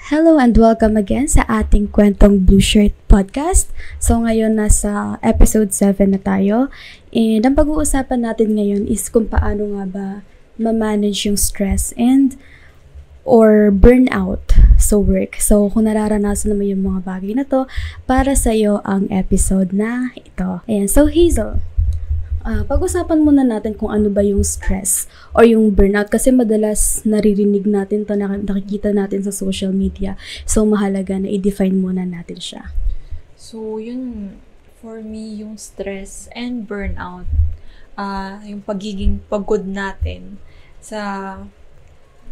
Hello and welcome again sa ating Kwentong Blue Shirt podcast. So ngayon nasa episode 7 na tayo. And ang pag-uusapan natin ngayon is kung paano nga ba ma-manage yung stress and or burnout sa work. So kung nararanasan naman yung mga bagay na to, para sa iyo ang episode na ito. Ayan, so Hazel, pag-usapan muna natin kung ano ba yung stress or yung burnout kasi madalas naririnig natin to, nakikita natin sa social media. So mahalaga na i-define muna natin siya. So yun, for me, yung stress and burnout, yung pagiging pagod natin sa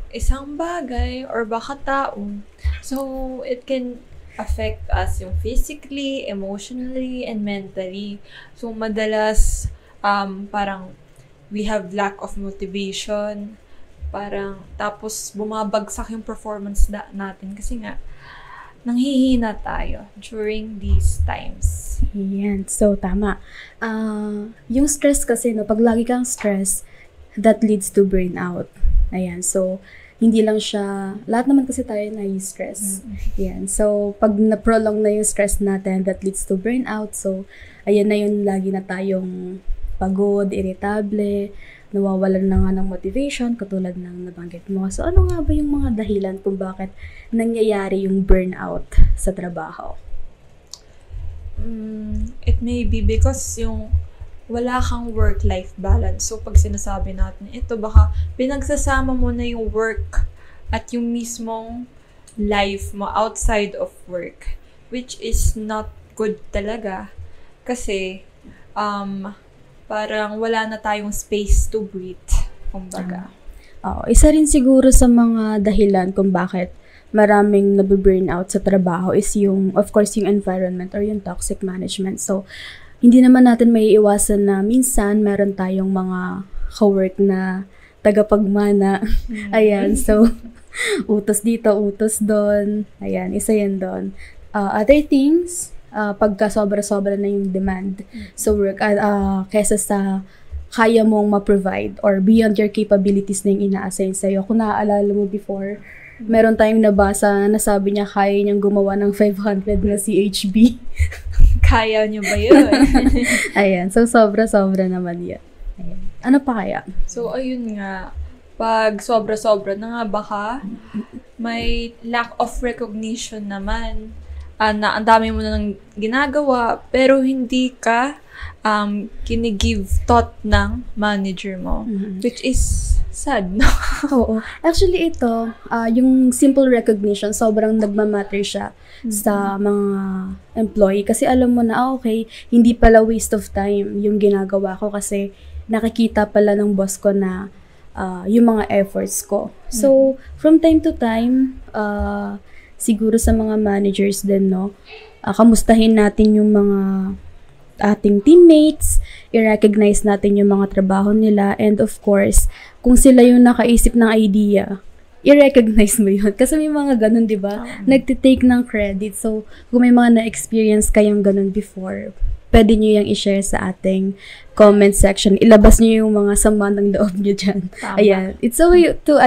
isang bagay or baka tao. So it can affect us yung physically, emotionally, and mentally. So madalas parang we have lack of motivation, parang tapos bumabagsak yung performance natin kasi nga nanghihina tayo during these times. Yan, so tama. Yung stress kasi, no, pag lagi kang stress, that leads to burnout. Ayan, so hindi lang siya, lahat naman kasi tayo na-stress. Yan, so pag na-prolong na yung stress natin, that leads to burnout. So ayan na yun, lagi na tayong pagod, irritable, nawawalan na nga ng motivation, katulad ng nabanggit mo. So, ano nga ba yung mga dahilan kung bakit nangyayari yung burnout sa trabaho? It may be because yung wala kang work-life balance. So, pag sinasabi natin ito, baka pinagsasama mo na yung work at yung mismong life mo outside of work, which is not good talaga. Kasi, parang wala na tayong space to breathe, kumbaga. Isa rin siguro sa mga dahilan kung bakit maraming nabiburnout sa trabaho is yung, of course, yung environment or yung toxic management. So, hindi naman natin may iwasan na minsan meron tayong mga ka-work na tagapagmana. Ayan, so, utos dito, utos doon. Ayan, isa yan doon. Other things, pagka sobra-sobra na yung demand sa work, kesa sa kaya mong ma-provide or beyond your capabilities na yung ina-assign sa'yo. Kung naaalala mo before, meron tayong nabasa na sabi niya kaya niyang gumawa ng 500 na CHB. Kaya niyo ba yun? Ayan, so sobra-sobra naman yan. Ayan. Ano pa kaya? So, ayun nga, pag sobra-sobra na nga, baka may lack of recognition naman. Na ang dami mo na nang ginagawa, pero hindi ka kinigive thought ng manager mo, which is sad, no? Oo. Actually, ito, yung simple recognition, sobrang nagmamatter siya sa mga employee. Kasi alam mo na, okay, hindi pala waste of time yung ginagawa ko kasi nakikita pala ng boss ko na yung mga efforts ko. So, from time to time, siguro sa mga managers din, no, kamustahin natin yung mga ating teammates, i-recognize natin yung mga trabaho nila, and of course, kung sila yung nakaisip ng idea, i-recognize mo yun. Kasi may mga ganun, di ba? Nagtitake ng credit. So, kung may mga na-experience kayong ganun before, pwede nyo yung i-share sa ating comment section. Ilabas nyo yung mga sama ng loob nyo dyan. Tama. Ayan. It's a way to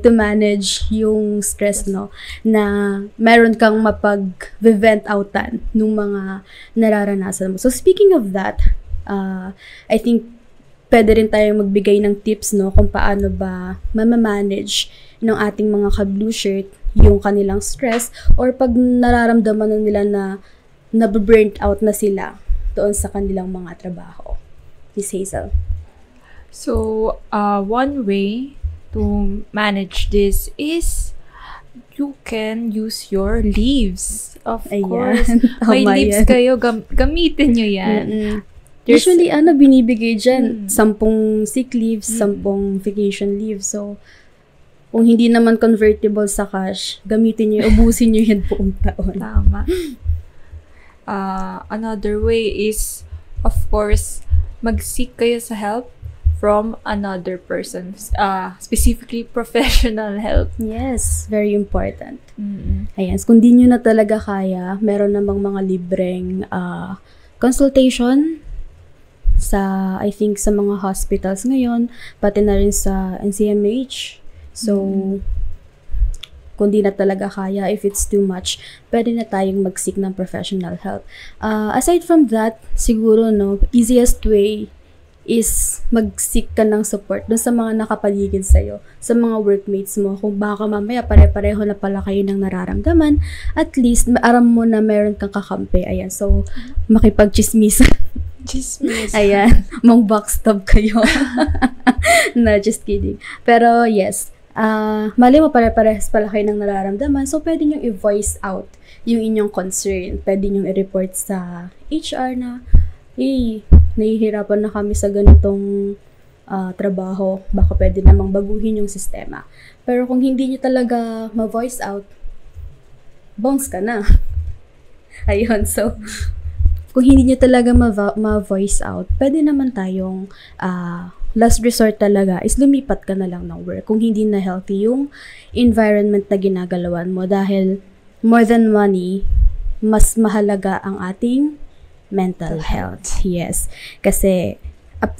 manage yung stress, no? Na meron kang mapag-vent outan nung mga nararanasan mo. So, speaking of that, I think pwede rin tayong magbigay ng tips, no? Kung paano ba mamamanage ng ating mga ka-blue shirt yung kanilang stress or pag nararamdaman na nila na nabe-burnt out na sila doon sa kanilang mga trabaho. Miss Hazel. So, one way to manage this is you can use your leaves. Of course. May leaves kayo, gamitin nyo yan. Usually, binibigay dyan? 10 sick leaves, 10 vacation leaves. So, kung hindi naman convertible sa cash, gamitin nyo, ubusin nyo yan buong taon. Tama. Another way is, of course, mag-seek kayo sa help from another person. Specifically, professional help. Yes, very important. Ayan, kung di nyo na talaga kaya, meron namang mga libreng consultation sa, I think, sa mga hospitals ngayon, pati na rin sa NCMH. So, kung di na talaga kaya, if it's too much, pwede na tayong mag-seek ng professional help. Aside from that, siguro, no, easiest way is mag-seek ka ng support dun sa mga nakapaligid sa'yo, sa mga workmates mo. Kung baka mamaya pare-pareho na pala kayo ng nararamdaman, at least aram mo na meron kang kakampi. Ayan, so makipag-chismisan. Chismis. Ayan, mong backstab kayo. No, just kidding. Pero yes, mali mo pare-parehas pala kayo ng nararamdaman, so pwede nyo i-voice out yung inyong concern. Pwede nyo i-report sa HR na, nahihirapan na kami sa ganitong trabaho, baka pwede namang baguhin yung sistema. Pero kung hindi nyo talaga ma-voice out, bounce ka na. Ayun, so, kung hindi nyo talaga ma-voice out, pwede naman tayong last resort talaga is lumipat ka na lang ng work kung hindi na healthy yung environment na ginagalawan mo, dahil more than money, mas mahalaga ang ating mental health. Yes. Kasi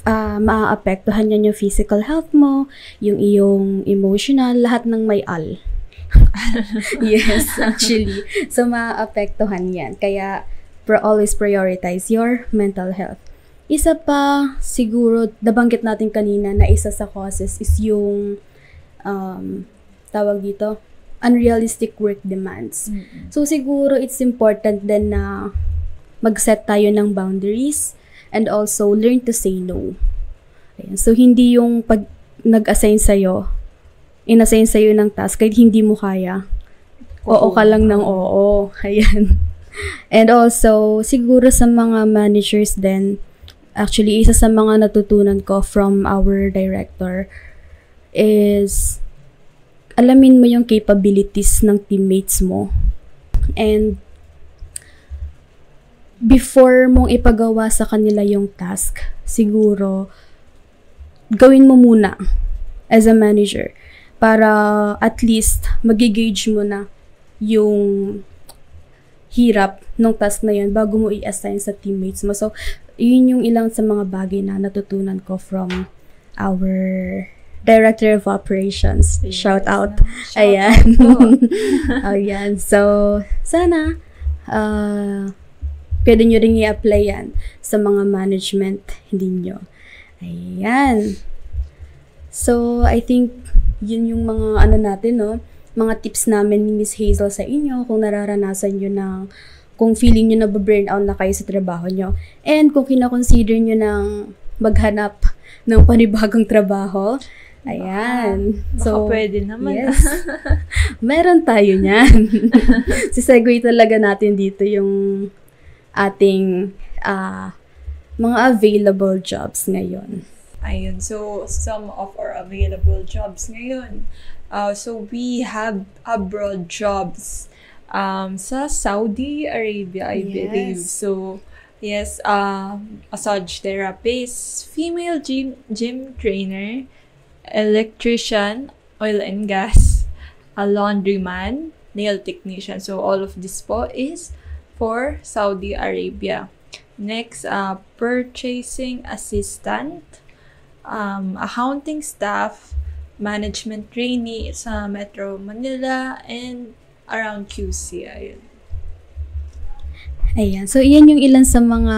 maaapektuhan yan yung physical health mo, yung iyong emotional, lahat ng may al. Yes, actually. So, maaapektuhan yan. Kaya, always prioritize your mental health. Isa pa, siguro, nabanggit natin kanina na isa sa causes is yung, tawag dito, unrealistic work demands. Mm-hmm. So, siguro, it's important din na mag-set tayo ng boundaries and also learn to say no. Ayan. So, hindi yung pag inassign sa'yo ng task kahit hindi mo kaya. Oo ka lang ng oo. Ayan. And also, siguro sa mga managers din, actually, isa sa mga natutunan ko from our director is alamin mo yung capabilities ng teammates mo. And before mong ipagawa sa kanila yung task, siguro, gawin mo muna as a manager para at least magigauge mo na yung hirap ng task na yun bago mo i-assign sa teammates mo. So, yun yung ilang sa mga bagay na natutunan ko from our Director of Operations. Yes. Shout out. Ayan. Ayan. So, sana, pwede nyo rin i-apply yan sa mga management ninyo. Ayan. So, I think, yun yung mga natin, no? Mga tips namin ni Miss Hazel sa inyo kung nararanasan nyo na, kung feeling nyo na burnout na kayo sa trabaho nyo. And kung kina-consider nyo ng maghanap ng panibagong trabaho, ayan. Baka pwede naman. Yes. Meron tayo niyan. Sisegue talaga natin dito yung ating mga available jobs ngayon. Ayun. So, some of our available jobs ngayon. So, we have abroad jobs sa Saudi Arabia, I believe. So, yes, massage therapist, female gym trainer, electrician, oil and gas, a laundryman, nail technician. So, all of this po is for Saudi Arabia. Next, purchasing assistant, accounting staff, management trainee sa Metro Manila, and around QC. Ayan. So, iyan yung ilan sa mga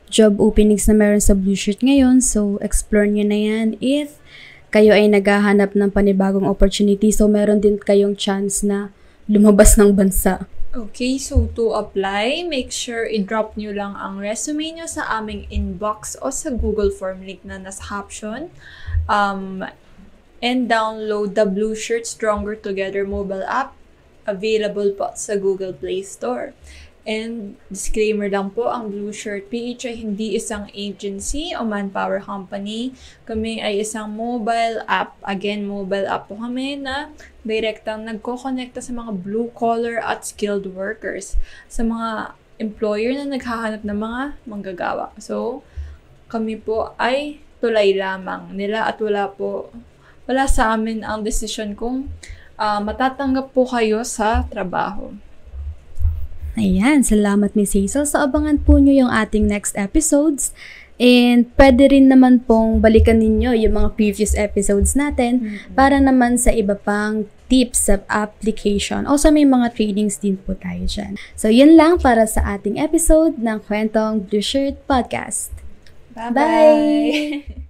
job openings na meron sa Blue Shirt ngayon. So, explore nyo na yan if kayo ay naghahanap ng panibagong opportunity. So, meron din kayong chance na lumabas ng bansa. Okay, so to apply, make sure i-drop nyo lang ang resume nyo sa aming inbox o sa Google Form link na nasa caption. And download the Blue Shirt Stronger Together mobile app, available po sa Google Play Store. And disclaimer lang po, ang Blue Shirt PH ay hindi isang agency o manpower company. Kami ay isang mobile app. Again, mobile app po kami na direktang nagko-connecta sa mga blue-collar at skilled workers, sa mga employer na naghahanap ng mga manggagawa. So, kami po ay tulay lamang nila at wala sa amin ang decision kung matatanggap po kayo sa trabaho. Ayan, salamat Miss Hazel. So, abangan po nyo yung ating next episodes. And pwede rin naman pong balikan ninyo yung mga previous episodes natin para naman sa iba pang tips sa application. Also, may mga trainings din po tayo dyan. So, yun lang para sa ating episode ng Kwentong Blue Shirt Podcast. Bye!